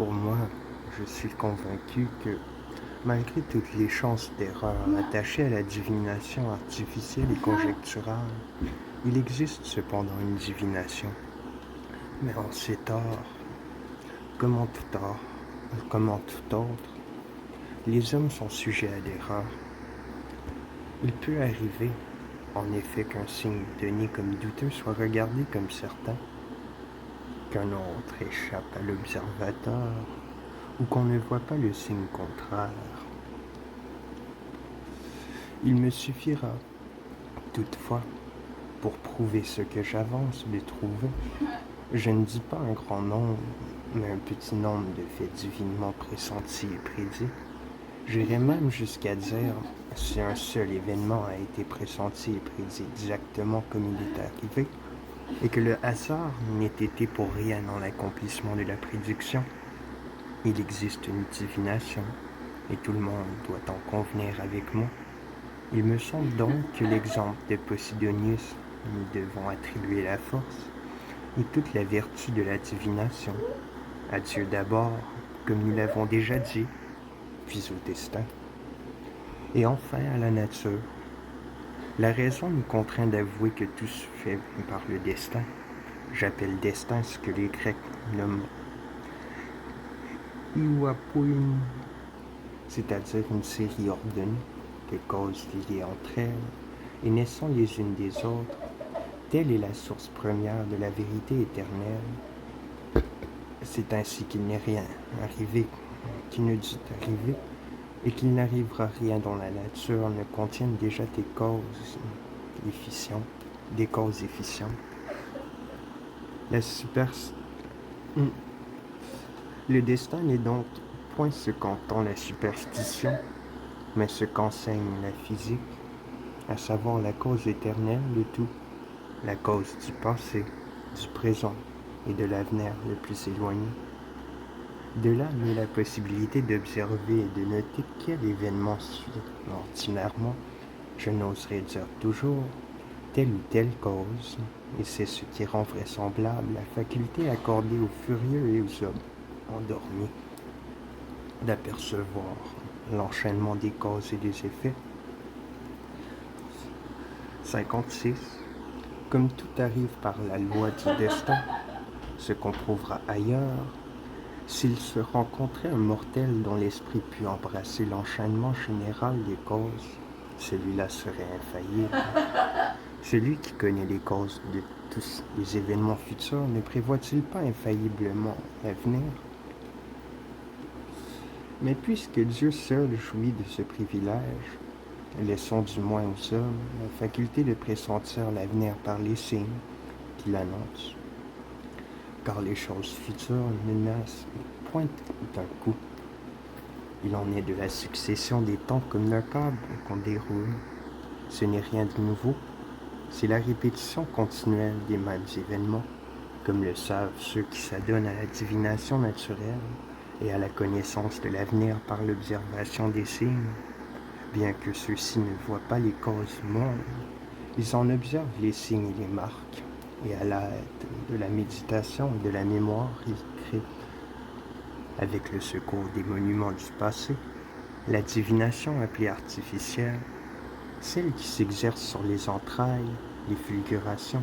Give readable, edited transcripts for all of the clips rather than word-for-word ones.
Pour moi, je suis convaincu que, malgré toutes les chances d'erreur attachées à la divination artificielle et conjecturale, il existe cependant une divination. Mais en ces torts, comme en tout tort, comme en tout autre, les hommes sont sujets à l'erreur. Il peut arriver, en effet, qu'un signe donné comme douteux soit regardé comme certain, qu'un autre échappe à l'observateur, ou qu'on ne voit pas le signe contraire. Il me suffira, toutefois, pour prouver ce que j'avance de trouver, je ne dis pas un grand nombre, mais un petit nombre de faits divinement pressentis et prédits. J'irai même jusqu'à dire, si un seul événement a été pressenti et prédit exactement comme il est arrivé, et que le hasard n'ait été pour rien dans l'accomplissement de la prédiction, il existe une divination, et tout le monde doit en convenir avec moi. Il me semble donc que l'exemple de Posidonius, nous devons attribuer la force et toute la vertu de la divination à Dieu d'abord, comme nous l'avons déjà dit, puis au destin, et enfin à la nature. La raison nous contraint d'avouer que tout se fait par le destin. J'appelle destin ce que les Grecs nomment Iwapoin, c'est-à-dire une série ordonnée de causes liées entre elles et naissant les unes des autres. Telle est la source première de la vérité éternelle. C'est ainsi qu'il n'est rien arrivé, qui ne dut arriver, et qu'il n'arrivera rien dont la nature ne contienne déjà des causes efficientes. Le destin n'est donc point ce qu'entend la superstition, mais ce qu'enseigne la physique, à savoir la cause éternelle de tout, la cause du passé, du présent et de l'avenir le plus éloigné. De là naît la possibilité d'observer et de noter quel événement suit ordinairement, je n'oserais dire toujours, telle ou telle cause, et c'est ce qui rend vraisemblable la faculté accordée aux furieux et aux hommes endormis d'apercevoir l'enchaînement des causes et des effets. 56. Comme tout arrive par la loi du destin, ce qu'on prouvera ailleurs, s'il se rencontrait un mortel dont l'esprit put embrasser l'enchaînement général des causes, celui-là serait infaillible. Celui qui connaît les causes de tous les événements futurs ne prévoit-il pas infailliblement l'avenir? Mais puisque Dieu seul jouit de ce privilège, laissons du moins aux hommes la faculté de pressentir l'avenir par les signes qu'il annonce. Car les choses futures ne naissent point d'un coup. Il en est de la succession des temps comme d'un câble qu'on déroule. Ce n'est rien de nouveau, c'est la répétition continuelle des mêmes événements, comme le savent ceux qui s'adonnent à la divination naturelle et à la connaissance de l'avenir par l'observation des signes. Bien que ceux-ci ne voient pas les causes du monde, ils en observent les signes et les marques, et à l'aide de la méditation et de la mémoire, ils créent, avec le secours des monuments du passé, la divination appelée artificielle, celle qui s'exerce sur les entrailles, les fulgurations,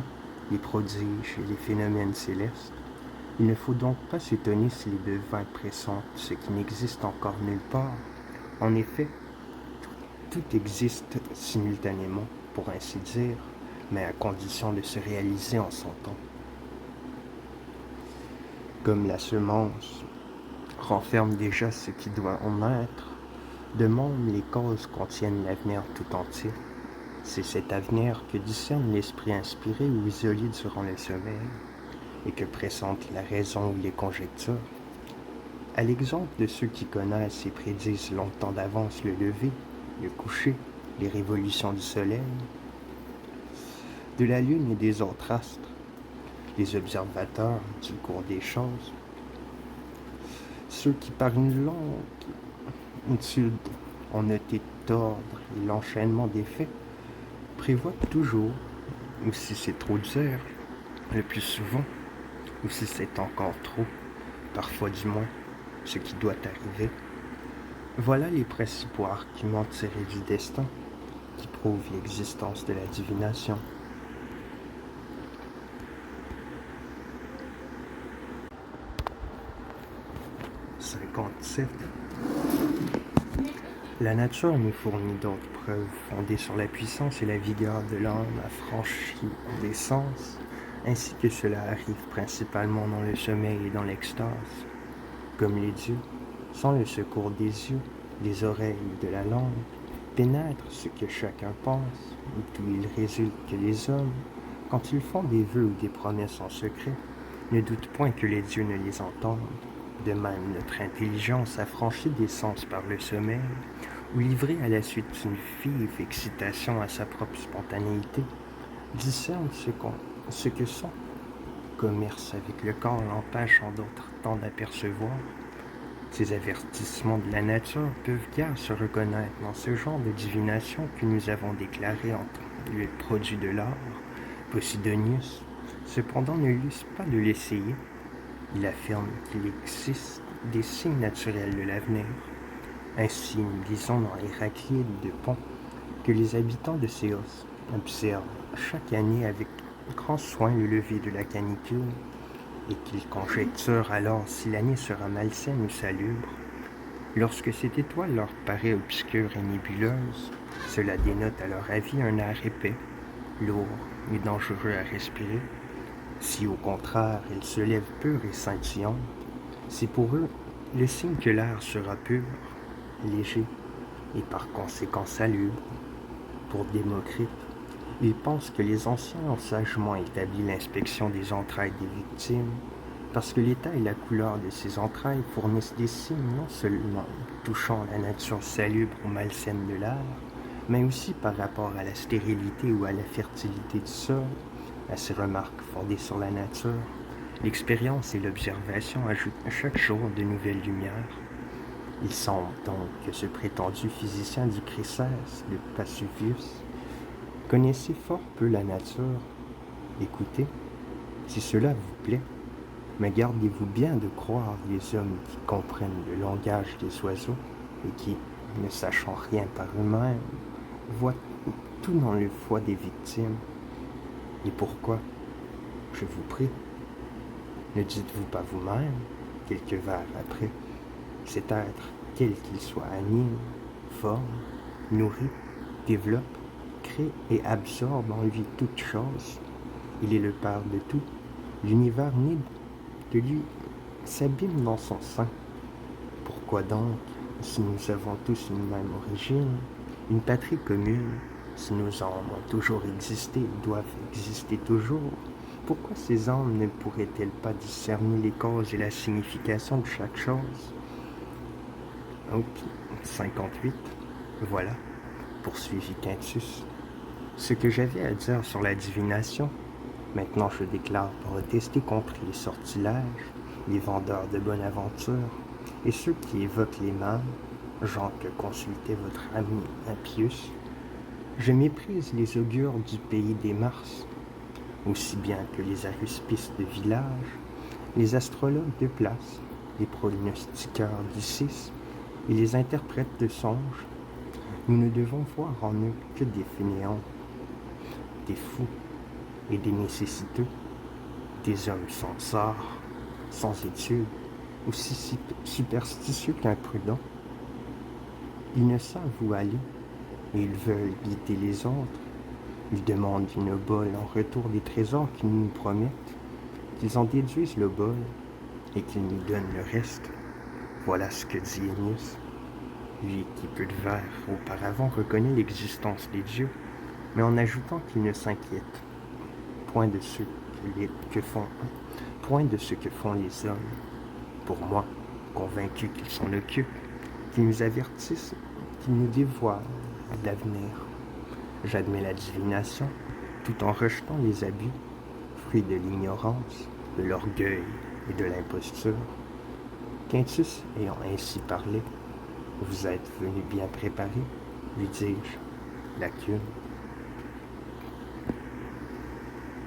les prodiges et les phénomènes célestes. Il ne faut donc pas s'étonner si les devins pressentent ce qui n'existe encore nulle part. En effet, tout existe simultanément, pour ainsi dire, mais à condition de se réaliser en son temps. Comme la semence renferme déjà ce qui doit en être, de même les causes contiennent l'avenir tout entier. C'est cet avenir que discerne l'esprit inspiré ou isolé durant le sommeil, et que pressente la raison ou les conjectures. À l'exemple de ceux qui connaissent et prédisent longtemps d'avance le lever, le coucher, les révolutions du soleil, de la lune et des autres astres, les observateurs du cours des choses, ceux qui par une longue étude ont noté d'ordre et l'enchaînement des faits, prévoient toujours, ou si c'est trop dur, le plus souvent, ou si c'est encore trop, parfois du moins, ce qui doit arriver. Voilà les principaux arguments tirés du destin qui prouvent l'existence de la divination. « 57. La nature nous fournit d'autres preuves fondées sur la puissance et la vigueur de l'âme affranchie des sens, ainsi que cela arrive principalement dans le sommeil et dans l'extase. Comme les dieux, sans le secours des yeux, des oreilles ou de la langue, pénètrent ce que chacun pense, d'où il résulte que les hommes, quand ils font des vœux ou des promesses en secret, ne doutent point que les dieux ne les entendent. De même, notre intelligence affranchie des sens par le sommeil, ou livrée à la suite d'une vive excitation à sa propre spontanéité, discerne ce que son commerce avec le corps l'empêche en d'autres temps d'apercevoir. Ces avertissements de la nature peuvent guère se reconnaître dans ce genre de divination que nous avons déclaré entre le produit de l'art, Posidonius. Cependant, ne l'eussent pas de l'essayer. Il affirme qu'il existe des signes naturels de l'avenir. Ainsi, nous lisons dans Héraclide de Pont que les habitants de Séos observent chaque année avec grand soin le lever de la canicule et qu'ils conjecturent alors si l'année sera malsaine ou salubre. Lorsque cette étoile leur paraît obscure et nébuleuse, cela dénote à leur avis un air épais, lourd et dangereux à respirer. Si au contraire elle se lève pure et scintillante, c'est pour eux le signe que l'air sera pur, léger et par conséquent salubre. Pour Démocrite, il pense que les anciens ont sagement établi l'inspection des entrailles des victimes, parce que l'état et la couleur de ces entrailles fournissent des signes non seulement touchant la nature salubre ou malsaine de l'air, mais aussi par rapport à la stérilité ou à la fertilité du sol. À ces remarques fondées sur la nature, l'expérience et l'observation ajoutent chaque jour de nouvelles lumières. Il semble donc que ce prétendu physicien du Chrysès, de Pasuvius, connaissait fort peu la nature. Écoutez, si cela vous plaît, mais gardez-vous bien de croire les hommes qui comprennent le langage des oiseaux et qui, ne sachant rien par eux-mêmes, voient tout dans le foie des victimes. Et pourquoi? Je vous prie, ne dites-vous pas vous-même, quelques vers après, cet être, quel qu'il soit, anime, forme, nourrit, développe, crée et absorbe en lui toutes choses. Il est le Père de tout. L'univers né de lui s'abîme dans son sein. Pourquoi donc, si nous avons tous une même origine, une patrie commune, si nos âmes ont toujours existé et doivent exister toujours, pourquoi ces âmes ne pourraient-elles pas discerner les causes et la signification de chaque chose? Ok, 58. Voilà, poursuivit Quintus, ce que j'avais à dire sur la divination. Maintenant je déclare protester contre les sortilèges, les vendeurs de bonne aventure, et ceux qui évoquent les mâles, genre que consultait votre ami Appius. Je méprise les augures du pays des Mars, aussi bien que les aruspices de village, les astrologues de place, les pronostiqueurs d'Isis et les interprètes de songes. Nous ne devons voir en eux que des fainéants, des fous et des nécessiteux, des hommes sans sort, sans études, aussi superstitieux qu'imprudents. Ils ne savent où aller et ils veulent guider les autres. Ils demandent une obole en retour des trésors qu'ils nous promettent, qu'ils en déduisent l'obole et qu'ils nous donnent le reste. Voilà ce que dit Ennius, lui qui peu de vers auparavant reconnaît l'existence des dieux, mais en ajoutant qu'il ne s'inquiète point de ce que font les hommes. Pour moi, convaincu qu'ils s'en occupent, qu'ils nous avertissent, qu'ils nous dévoilent l'avenir. J'admets la divination, tout en rejetant les abus, fruits de l'ignorance, de l'orgueil et de l'imposture. Quintus ayant ainsi parlé, vous êtes venu bien préparé, lui dis-je, lacune.